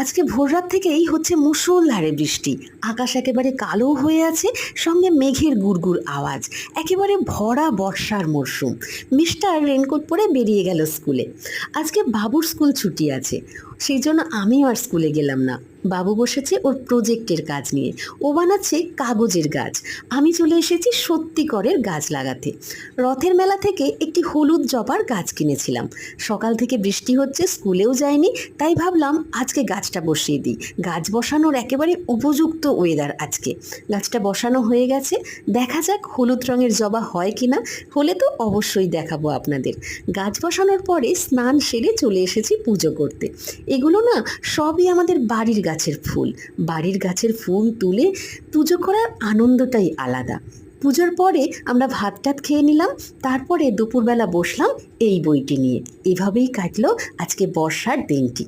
আজকে ভোররাত থেকেই হচ্ছে মুষলধারে বৃষ্টি। আকাশ একেবারে কালো হয়ে আছে, সঙ্গে মেঘের গুড়গুড় আওয়াজ। একেবারে ভরা বর্ষার মরশুম। মিস্টার রেনকোট পরে বেরিয়ে গেল স্কুলে। আজকে বাবুর স্কুল ছুটি আছে, সেই জন্য আমিও আর স্কুলে গেলাম না। বাবু বসেছে ওর প্রজেক্টের কাজ নিয়ে। ও বানাচ্ছে কাগজের গাছ। আমি চলে এসেছি সত্যিকরের গাছ লাগাতে। রথের মেলা থেকে একটি হলুদ জবার গাছ কিনেছিলাম। সকাল থেকে বৃষ্টি হচ্ছে, স্কুলেও যায়নি, তাই ভাবলাম আজকে গাছটা বসিয়ে দিই। গাছ বসানোর একেবারে উপযুক্ত ওয়েদার আজকে। গাছটা বসানো হয়ে গেছে, দেখা যাক হলুদ রঙের জবা হয় কিনা। হলে তো অবশ্যই দেখাবো আপনাদের। গাছ বসানোর পরে স্নান সেরে চলে এসেছি পুজো করতে। এগুলো না সবই আমাদের বাড়ির গাছের ফুল। বাড়ির গাছের ফুল তুলে পুজো করার আনন্দটাই আলাদা। পুজোর পরে আমরা ভাত টাত খেয়ে নিলাম, তারপরে দুপুরবেলা বসলাম এই বইটি নিয়ে। এভাবেই কাটলো আজকে বর্ষার দিনটি।